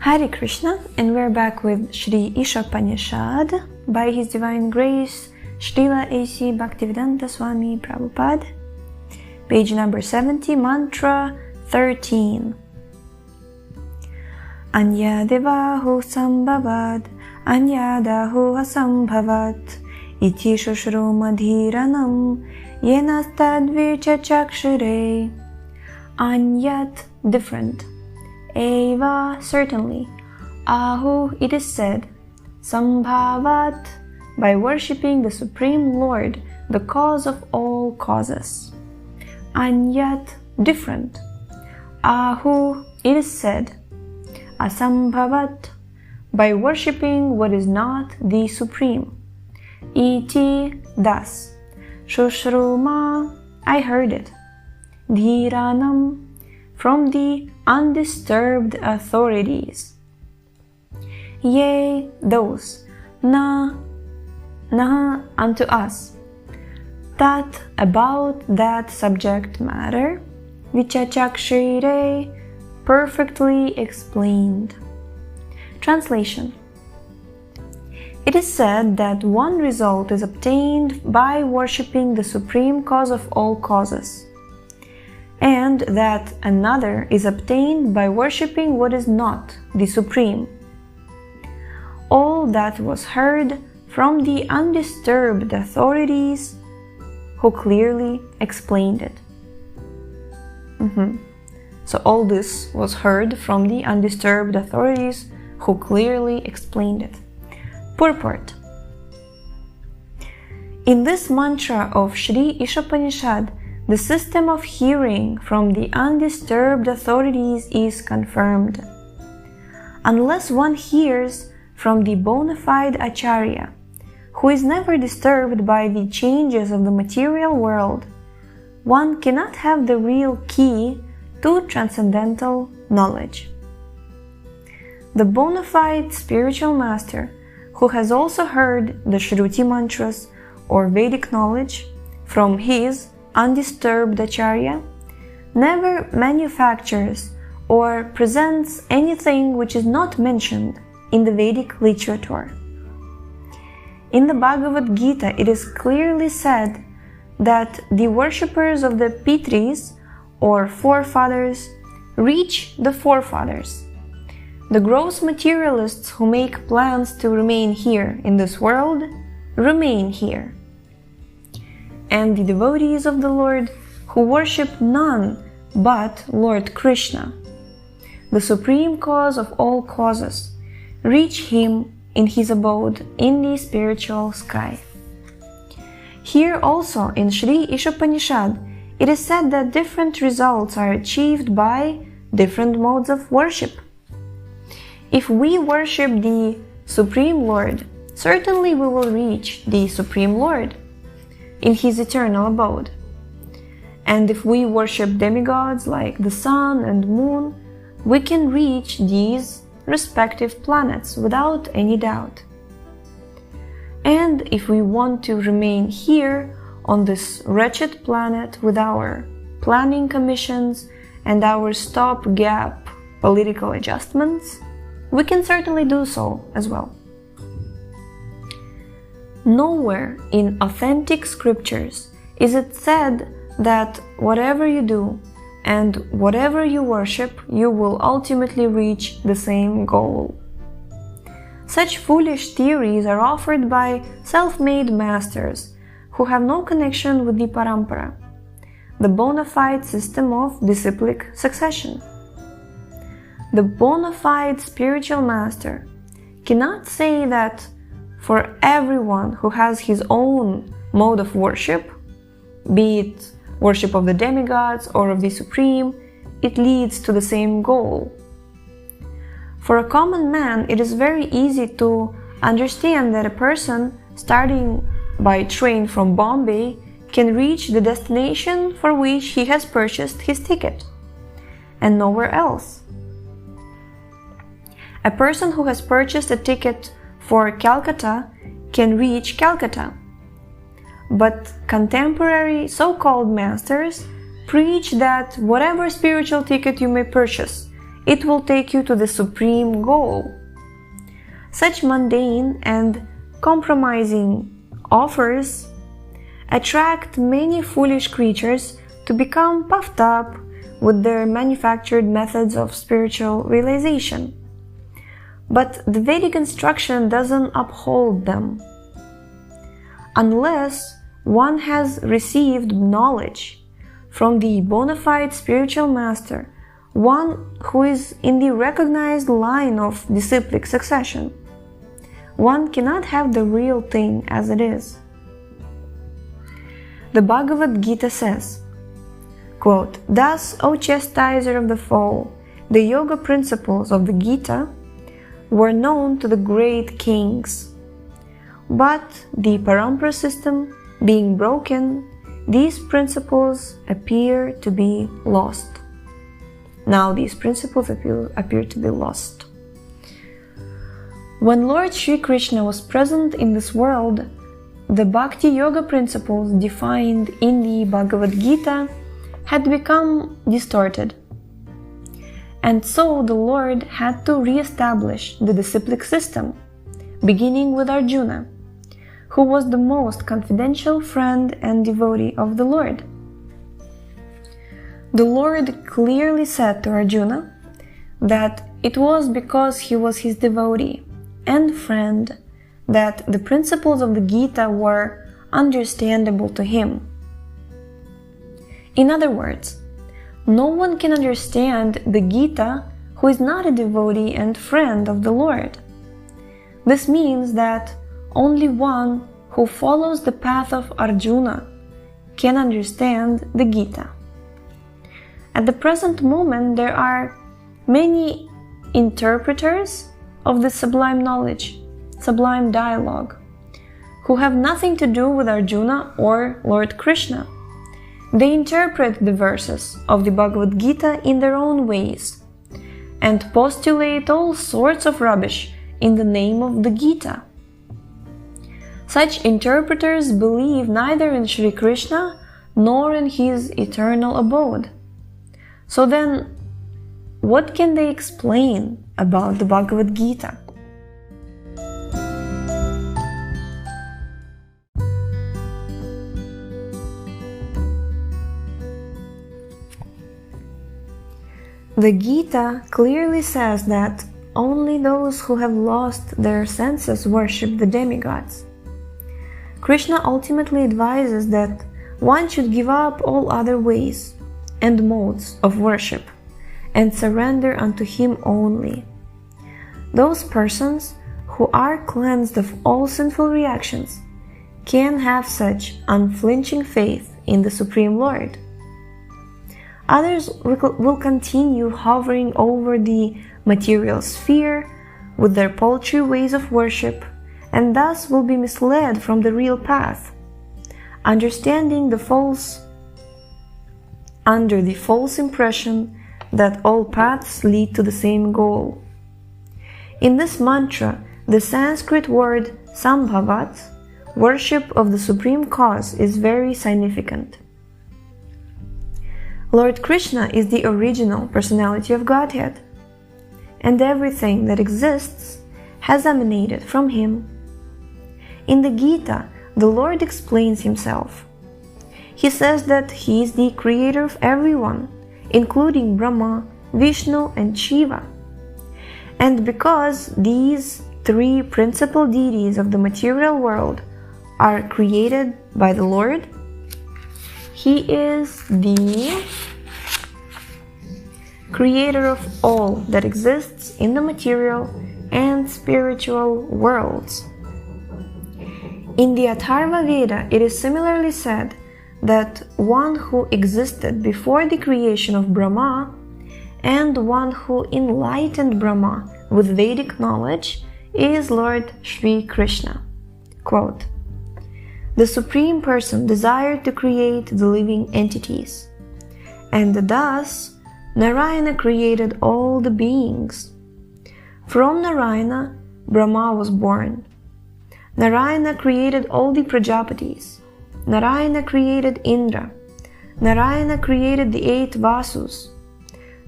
Hare Krishna, and we're back with Shri Īśopaniṣad by His Divine Grace, Srila A.C. Bhaktivedanta Swami Prabhupada. Page number 70, mantra 13. Anya devahu sambhavad, anya dahu asambhavat, iti shushrumadhiranam, yenastadvichachakshire. Anyat, different. Eva, certainly. Ahu, it is said. Sambhavat, by worshipping the Supreme Lord, the cause of all causes. Anyat, different. Ahu, it is said. Asambhavat, by worshipping what is not the Supreme. Iti, thus. Shushruma, I heard it. Dhiranam, from the undisturbed authorities. Yea, those. Na, unto us. That, about that subject matter. Vichachakshire, perfectly explained. Translation. It is said that one result is obtained by worshipping the supreme cause of all causes, and that another is obtained by worshipping what is not the supreme. All that was heard from the undisturbed authorities who clearly explained it. So all this was heard from the undisturbed authorities who clearly explained it. Purport. In this mantra of Shri Īśopaniṣad, the system of hearing from the undisturbed authorities is confirmed. Unless one hears from the bona fide Acharya, who is never disturbed by the changes of the material world, one cannot have the real key to transcendental knowledge. The bona fide spiritual master, who has also heard the Shruti mantras or Vedic knowledge from his undisturbed Acharya, never manufactures or presents anything which is not mentioned in the Vedic literature. In the Bhagavad Gita, it is clearly said that the worshippers of the Pitris or forefathers reach the forefathers. The gross materialists who make plans to remain here in this world remain here. And the devotees of the Lord who worship none but Lord Krishna, the supreme cause of all causes, reach him in his abode in the spiritual sky. Here also in Shri Īśopaniṣad, it is said that different results are achieved by different modes of worship. If we worship the Supreme Lord, certainly we will reach the Supreme Lord in his eternal abode. And if we worship demigods like the sun and moon, we can reach these respective planets without any doubt. And if we want to remain here on this wretched planet with our planning commissions and our stopgap political adjustments, we can certainly do so as well. Nowhere in authentic scriptures is it said that whatever you do and whatever you worship, you will ultimately reach the same goal. Such foolish theories are offered by self-made masters who have no connection with the parampara, the bona fide system of disciplic succession. The bona fide spiritual master cannot say that for everyone who has his own mode of worship, be it worship of the demigods or of the Supreme, it leads to the same goal. For a common man, it is very easy to understand that a person starting by train from Bombay can reach the destination for which he has purchased his ticket, and nowhere else. A person who has purchased a ticket for Calcutta can reach Calcutta. But contemporary so-called masters preach that whatever spiritual ticket you may purchase, it will take you to the supreme goal. Such mundane and compromising offers attract many foolish creatures to become puffed up with their manufactured methods of spiritual realization. But the Vedic instruction doesn't uphold them. Unless one has received knowledge from the bona fide spiritual master, one who is in the recognized line of disciplic succession, one cannot have the real thing as it is. The Bhagavad Gita says, quote, "Thus, O chastiser of the foe, the yoga principles of the Gita were known to the great kings. But the Parampara system being broken, these principles appear to be lost." Now these principles appear to be lost. When Lord Sri Krishna was present in this world, the Bhakti Yoga principles defined in the Bhagavad Gita had become distorted. And so the Lord had to re-establish the disciplic system, beginning with Arjuna, who was the most confidential friend and devotee of the Lord. The Lord clearly said to Arjuna that it was because he was his devotee and friend that the principles of the Gita were understandable to him. In other words, no one can understand the Gita who is not a devotee and friend of the Lord. This means that only one who follows the path of Arjuna can understand the Gita. At the present moment, there are many interpreters of the sublime knowledge, sublime dialogue, who have nothing to do with Arjuna or Lord Krishna. They interpret the verses of the Bhagavad Gita in their own ways and postulate all sorts of rubbish in the name of the Gita. Such interpreters believe neither in Sri Krishna nor in his eternal abode. So then, what can they explain about the Bhagavad Gita? The Gita clearly says that only those who have lost their senses worship the demigods. Krishna ultimately advises that one should give up all other ways and modes of worship and surrender unto him only. Those persons who are cleansed of all sinful reactions can have such unflinching faith in the Supreme Lord. Others will continue hovering over the material sphere with their paltry ways of worship and thus will be misled from the real path, understanding under the false impression that all paths lead to the same goal. In this mantra, the Sanskrit word sambhavat, worship of the Supreme Cause, is very significant. Lord Krishna is the original personality of Godhead, and everything that exists has emanated from him. In the Gita, the Lord explains himself. He says that he is the creator of everyone, including Brahma, Vishnu, and Shiva. And because these three principal deities of the material world are created by the Lord, he is the creator of all that exists in the material and spiritual worlds. In the Atharva Veda, it is similarly said that one who existed before the creation of Brahma and one who enlightened Brahma with Vedic knowledge is Lord Sri Krishna. Quote, "The Supreme Person desired to create the living entities, and thus Narayana created all the beings. From Narayana, Brahma was born. Narayana created all the Prajapatis. Narayana created Indra. Narayana created the 8 Vasus.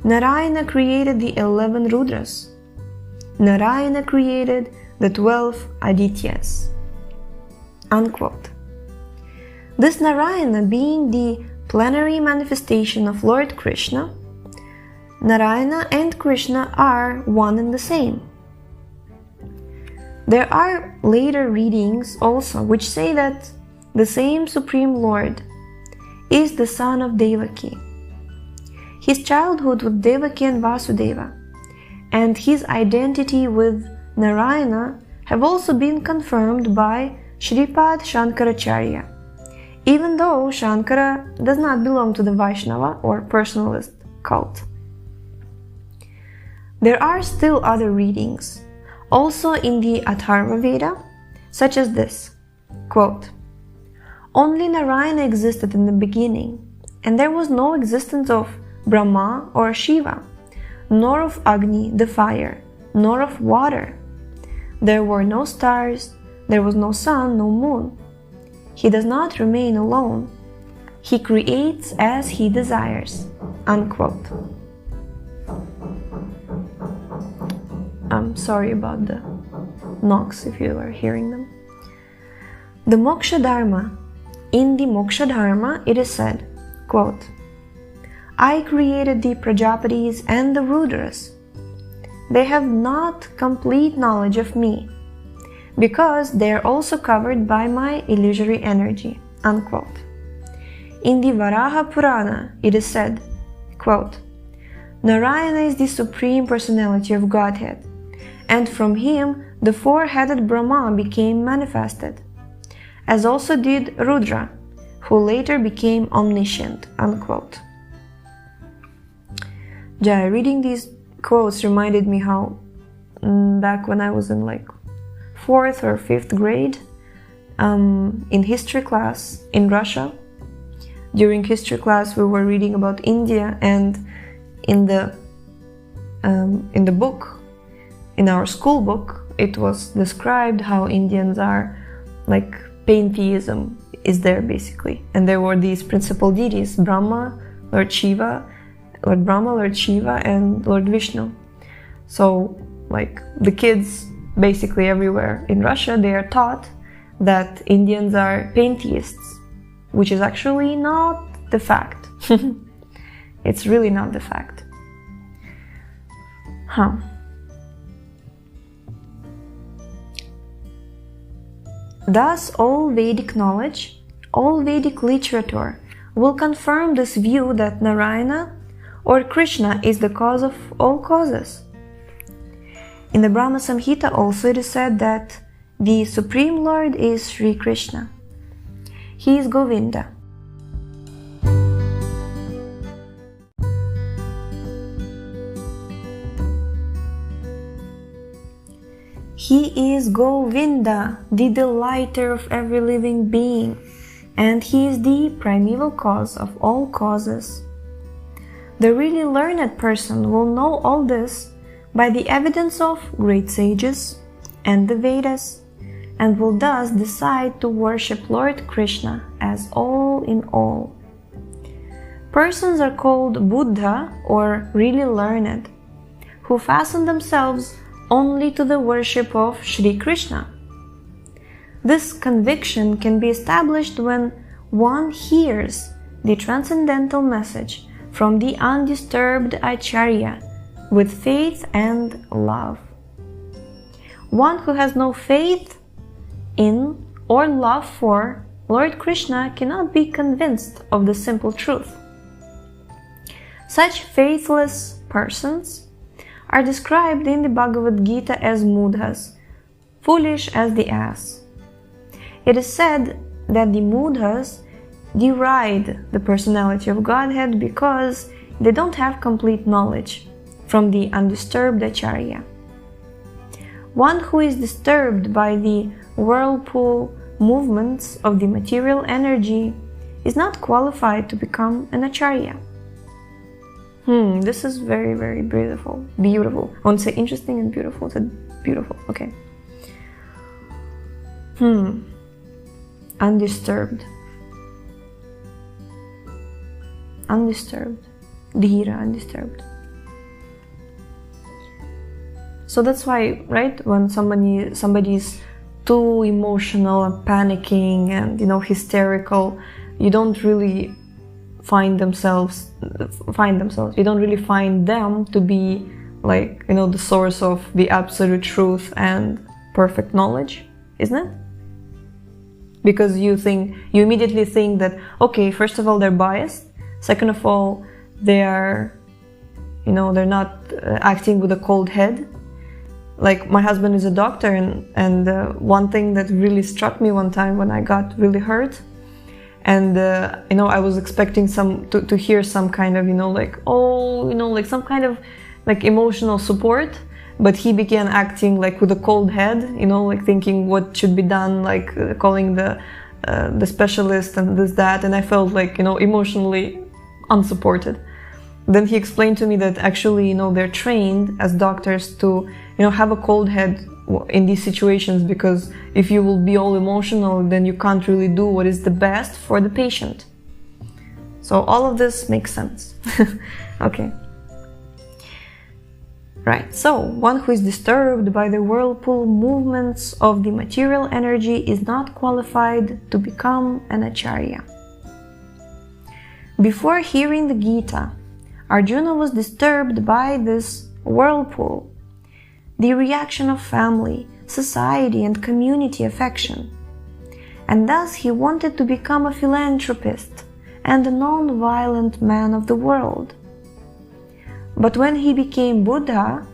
Narayana created the 11 Rudras. Narayana created the 12 Adityas. Unquote. This Narayana being the plenary manifestation of Lord Krishna, Narayana and Krishna are one and the same. There are later readings also which say that the same Supreme Lord is the son of Devaki. His childhood with Devaki and Vasudeva and his identity with Narayana have also been confirmed by Shripad Shankaracharya, even though Shankara does not belong to the Vaishnava or personalist cult. There are still other readings, also in the Atharva Veda, such as this, quote, "Only Narayana existed in the beginning, and there was no existence of Brahma or Shiva, nor of Agni, the fire, nor of water. There were no stars, there was no sun, no moon. He does not remain alone. He creates as he desires." Unquote. I'm sorry about the knocks if you are hearing them. The Moksha Dharma. In the Moksha Dharma, it is said, quote, "I created the Prajapatis and the Rudras. They have not complete knowledge of me, because they are also covered by my illusory energy." Unquote. In the Varaha Purana, it is said, quote, "Narayana is the Supreme Personality of Godhead, and from him the four-headed Brahma became manifested, as also did Rudra, who later became omniscient." Unquote. Yeah, reading these quotes reminded me how back when I was in like 4th or 5th grade, in history class in Russia, during history class we were reading about India, and in the book, in our school book, it was described how Indians are like pantheism is there basically, and there were these principal deities, Brahma, Lord Brahma, Lord Shiva, and Lord Vishnu. So like the kids basically everywhere in Russia, they are taught that Indians are pantheists, which is actually not the fact. It's really not the fact. Thus, all Vedic knowledge, all Vedic literature will confirm this view that Narayana or Krishna is the cause of all causes. In the Brahma Samhita also it is said that the Supreme Lord is Sri Krishna. He is Govinda. He is Govinda, the delighter of every living being, and he is the primeval cause of all causes. The really learned person will know all this by the evidence of great sages and the Vedas, and will thus decide to worship Lord Krishna as all in all. Persons are called Buddha or really learned, who fasten themselves only to the worship of Sri Krishna. This conviction can be established when one hears the transcendental message from the undisturbed Acharya with faith and love. One who has no faith in or love for Lord Krishna cannot be convinced of the simple truth. Such faithless persons are described in the Bhagavad Gita as mudhas, foolish as the ass. It is said that the mudhas deride the personality of Godhead because they don't have complete knowledge from the undisturbed Acharya. One who is disturbed by the whirlpool movements of the material energy is not qualified to become an Acharya. This is very, very beautiful. Beautiful. I want to say interesting and beautiful. It's beautiful. Okay. Undisturbed. Undisturbed. Dhira, undisturbed. So that's why, right, when somebody's too emotional and panicking and, hysterical, you don't really find themselves, you don't really find them to be like, the source of the absolute truth and perfect knowledge, isn't it? Because you immediately think that, okay, first of all, they're biased. Second of all, they're not acting with a cold head. Like, my husband is a doctor, and one thing that really struck me one time when I got really hurt, and I was expecting to hear some kind of some kind of like emotional support, but he began acting like with a cold head, like thinking what should be done, like calling the specialist and that, and I felt like emotionally unsupported. Then he explained to me that actually, they're trained as doctors to, have a cold head in these situations, because if you will be all emotional, then you can't really do what is the best for the patient. So all of this makes sense. Okay. Right, so one who is disturbed by the whirlpool movements of the material energy is not qualified to become an acharya. Before hearing the Gita, Arjuna was disturbed by this whirlpool, the reaction of family, society, and community affection, and thus he wanted to become a philanthropist and a non-violent man of the world. But when he became Buddha,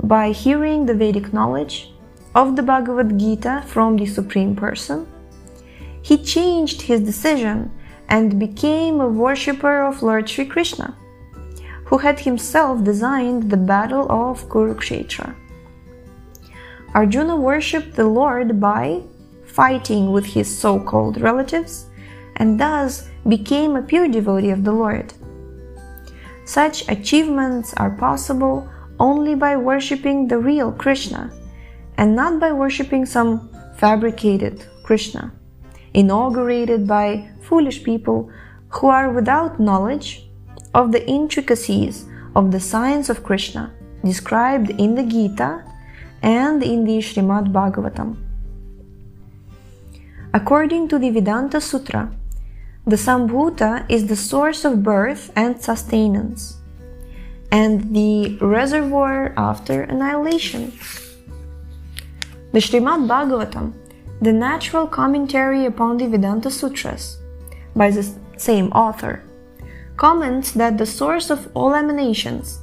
by hearing the Vedic knowledge of the Bhagavad Gita from the Supreme Person, he changed his decision and became a worshipper of Lord Sri Krishna, who had himself designed the battle of Kurukshetra. Arjuna worshipped the Lord by fighting with his so-called relatives, and thus became a pure devotee of the Lord. Such achievements are possible only by worshipping the real Krishna, and not by worshipping some fabricated Krishna, inaugurated by foolish people who are without knowledge of the intricacies of the science of Krishna described in the Gita and in the Srimad Bhagavatam. According to the Vedanta Sutra, the Sambhuta is the source of birth and sustenance, and the reservoir after annihilation. The Srimad Bhagavatam, the natural commentary upon the Vedanta Sutras, by the same author, comments that the source of all emanations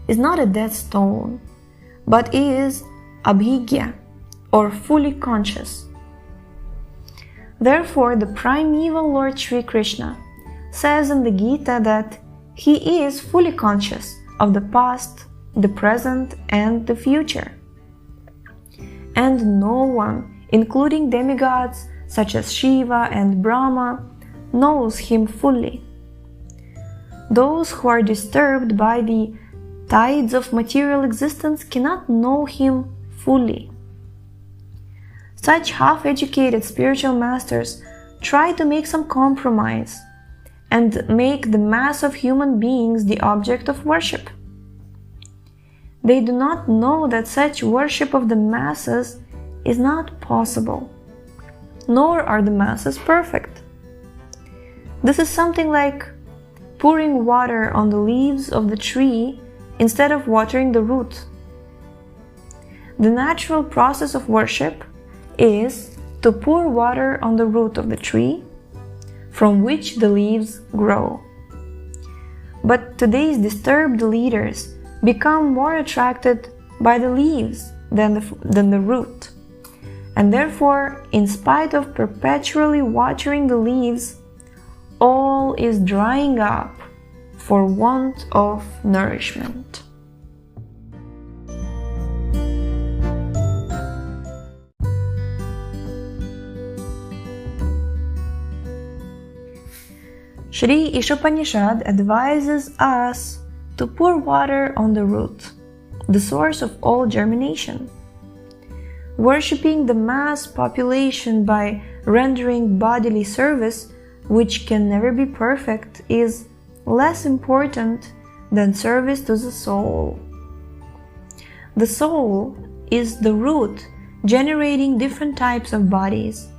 is not a dead stone, but is abhigya, or fully conscious. Therefore, the primeval Lord Sri Krishna says in the Gita that he is fully conscious of the past, the present, and the future. And no one, including demigods such as Shiva and Brahma, knows him fully. Those who are disturbed by the tides of material existence cannot know him fully. Such half-educated spiritual masters try to make some compromise and make the mass of human beings the object of worship. They do not know that such worship of the masses is not possible, nor are the masses perfect. This is something like pouring water on the leaves of the tree instead of watering the root. The natural process of worship is to pour water on the root of the tree from which the leaves grow. But today's disturbed leaders become more attracted by the leaves than the root, and therefore, in spite of perpetually watering the leaves, all is drying up for want of nourishment. Shri Īśopaniṣad advises us to pour water on the root, the source of all germination. Worshipping the mass population by rendering bodily service, which can never be perfect, is less important than service to the soul. The soul is the root generating different types of bodies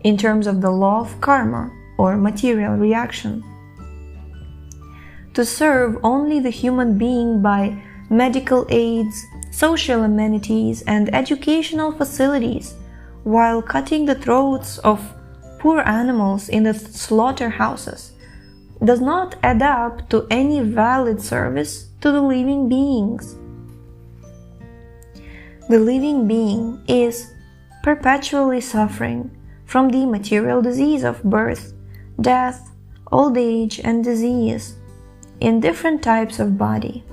in terms of the law of karma or material reaction. To serve only the human being by medical aids, social amenities, and educational facilities while cutting the throats of poor animals in the slaughterhouses does not add up to any valid service to the living beings. The living being is perpetually suffering from the material disease of birth, death, old age, and disease in different types of body.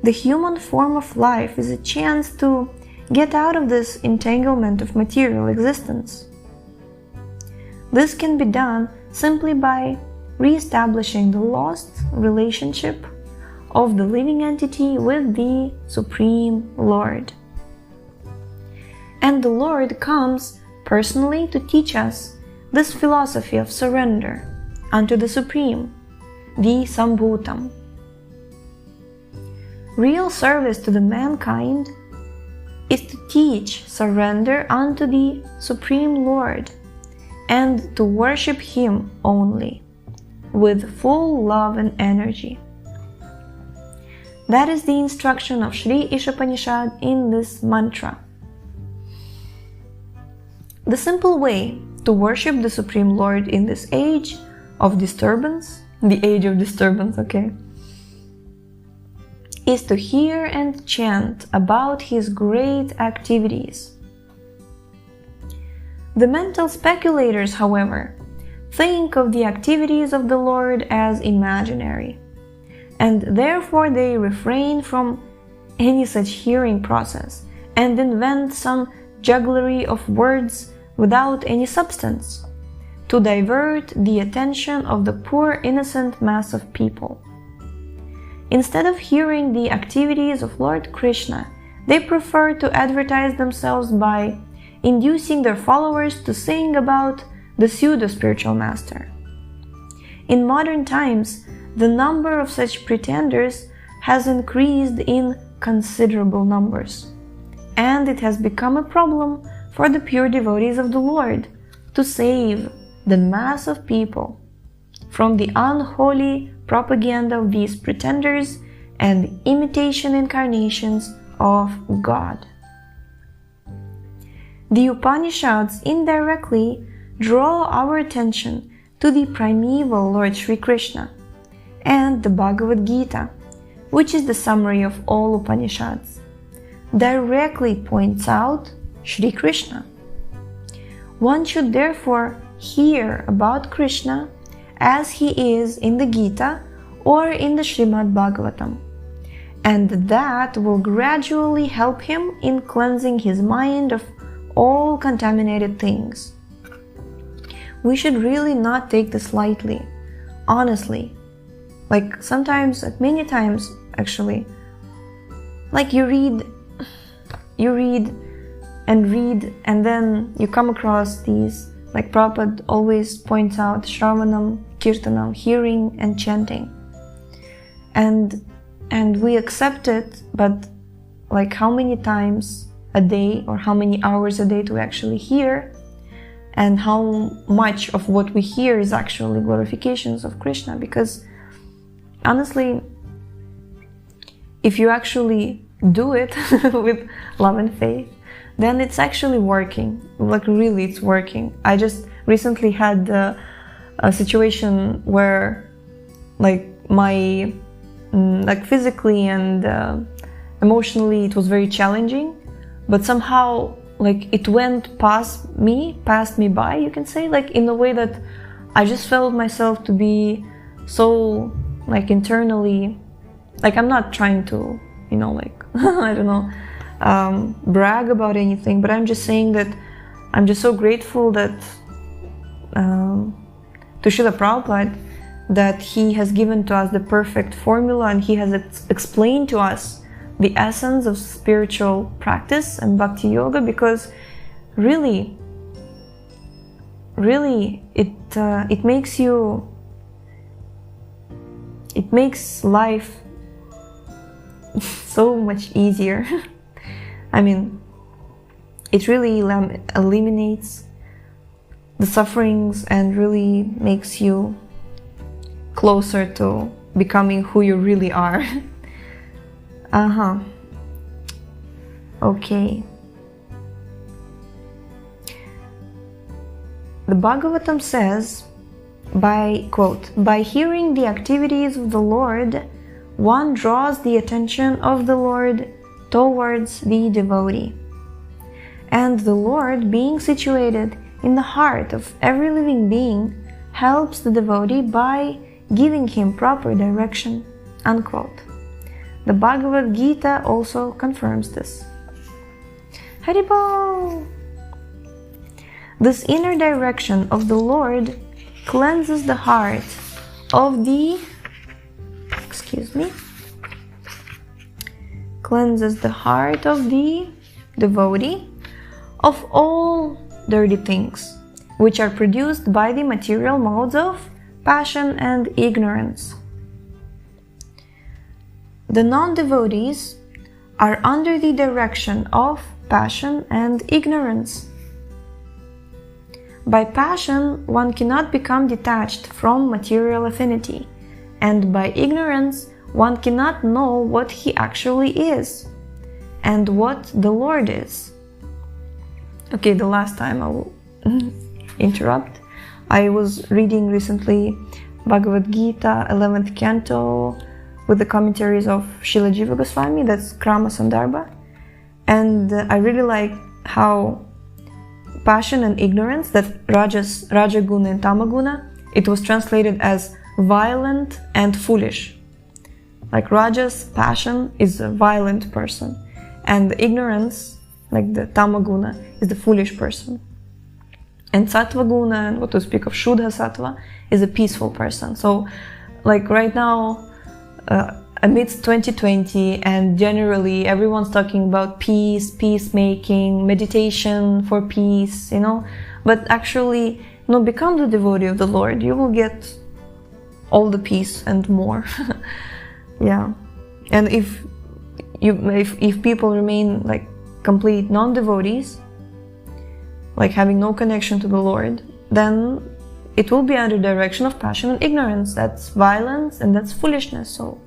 The human form of life is a chance to get out of this entanglement of material existence. This can be done simply by re-establishing the lost relationship of the living entity with the Supreme Lord. And the Lord comes personally to teach us this philosophy of surrender unto the Supreme, the Sambhutam. Real service to the mankind is to teach surrender unto the Supreme Lord and to worship Him only with full love and energy. That is the instruction of Sri Īśopaniṣad in this mantra. The simple way to worship the Supreme Lord in this age of disturbance, the age of disturbance, is to hear and chant about His great activities. The mental speculators, however, think of the activities of the Lord as imaginary, and therefore they refrain from any such hearing process and invent some jugglery of words without any substance to divert the attention of the poor innocent mass of people. Instead of hearing the activities of Lord Krishna, they prefer to advertise themselves by inducing their followers to sing about the pseudo-spiritual master. In modern times, the number of such pretenders has increased in considerable numbers, and it has become a problem for the pure devotees of the Lord to save the mass of people from the unholy propaganda of these pretenders and imitation incarnations of God. The Upanishads indirectly draw our attention to the primeval Lord Sri Krishna, and the Bhagavad Gita, which is the summary of all Upanishads, directly points out Sri Krishna. One should therefore hear about Krishna as he is in the Gita or in the Srimad Bhagavatam, and that will gradually help him in cleansing his mind of all contaminated things. We should really not take this lightly, honestly. Like sometimes, many times actually, like you read and then you come across these, like Prabhupada always points out, Shravanam, Kirtanam, hearing and chanting. And we accept it, but like how many times a day or how many hours a day do we actually hear, and how much of what we hear is actually glorifications of Krishna? Because honestly, if you actually do it with love and faith, then it's actually working. Like really, it's working. I just recently had a situation where like my like physically and emotionally it was very challenging, but somehow like it went past me by, you can say, like in a way that I just felt myself to be so like internally, like I'm not trying to, you know, like I don't know, brag about anything, but I'm just saying that I'm just so grateful that to Srila Prabhupada, that he has given to us the perfect formula and he has explained to us the essence of spiritual practice and bhakti yoga, because really it makes life so much easier. I mean, it really eliminates the sufferings and really makes you closer to becoming who you really are. Okay. The Bhagavatam says, quote, by hearing the activities of the Lord, one draws the attention of the Lord towards the devotee. And the Lord, being situated in the heart of every living being, helps the devotee by giving him proper direction, unquote. The Bhagavad Gita also confirms this. Haribol! This inner direction of the Lord cleanses the heart of the devotee of all dirty things, which are produced by the material modes of passion and ignorance. The non-devotees are under the direction of passion and ignorance. By passion, one cannot become detached from material affinity, and by ignorance, one cannot know what he actually is and what the Lord is. Okay, the last time I will interrupt. I was reading recently Bhagavad Gita, 11th canto, with the commentaries of Srila Jiva Goswami, that's Krama Sandarbha, and I really like how passion and ignorance, that Rajaguna and Tamaguna, it was translated as violent and foolish. Like Raja's passion is a violent person, and the ignorance, like the Tamaguna, is the foolish person. And Sattva Guna, and what to speak of Shuddha Sattva, is a peaceful person. So, like right now, amidst 2020, and generally everyone's talking about peace, peacemaking, meditation for peace, but actually, become the devotee of the Lord. You will get all the peace and more. Yeah. And if people remain like complete non-devotees, like having no connection to the Lord, then it will be under direction of passion and ignorance. That's violence and that's foolishness. So,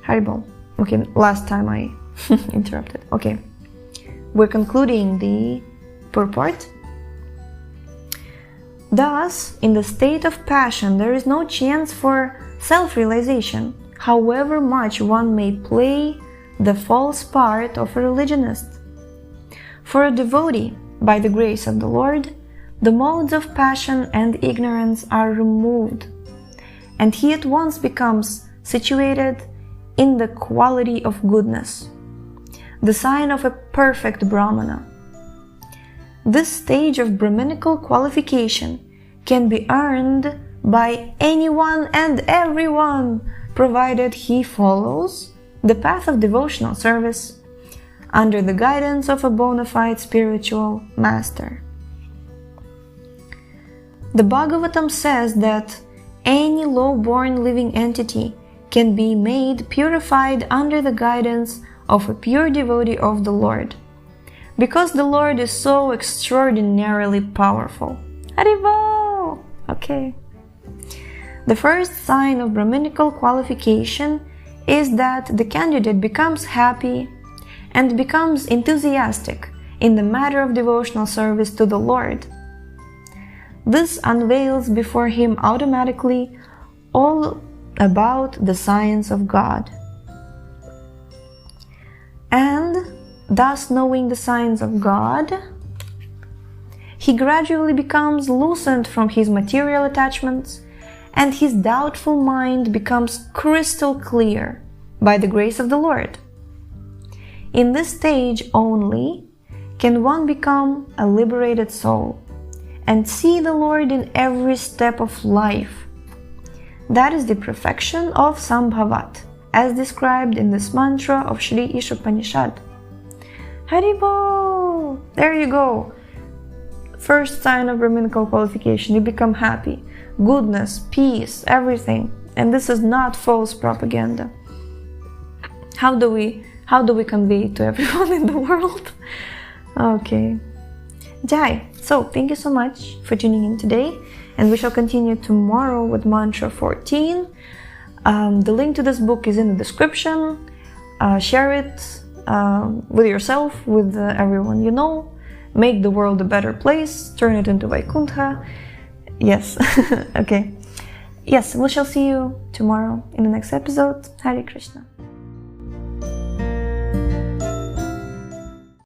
Haribol. Okay, last time I interrupted. Okay, we're concluding the purport. Thus, in the state of passion, there is no chance for self-realization, however much one may play the false part of a religionist. For a devotee, by the grace of the Lord, the modes of passion and ignorance are removed, and he at once becomes situated in the quality of goodness, the sign of a perfect Brahmana. This stage of Brahminical qualification can be earned by anyone and everyone, provided he follows the path of devotional service under the guidance of a bona fide spiritual master. The Bhagavatam says that any low-born living entity can be made purified under the guidance of a pure devotee of the Lord, because the Lord is so extraordinarily powerful. Haribol! Okay. The first sign of Brahminical qualification is that the candidate becomes happy and becomes enthusiastic in the matter of devotional service to the Lord. This unveils before him automatically all about the science of God. And thus, knowing the science of God, he gradually becomes loosened from his material attachments, and his doubtful mind becomes crystal clear by the grace of the Lord. In this stage only can one become a liberated soul and see the Lord in every step of life. That is the perfection of Sambhavat, as described in this mantra of Sri Īśopaniṣad. Haribol! There you go. First sign of Brahminical qualification, you become happy. Goodness, peace, everything. And this is not false propaganda. How do we convey it to everyone in the world? Okay. Jai. So thank you so much for tuning in today, and we shall continue tomorrow with mantra 14. The link to this book is in the description. Share it with yourself, with everyone you know. Make the world a better place. Turn it into Vaikuntha. Yes. Okay. Yes, we shall see you tomorrow in the next episode. Hare Krishna.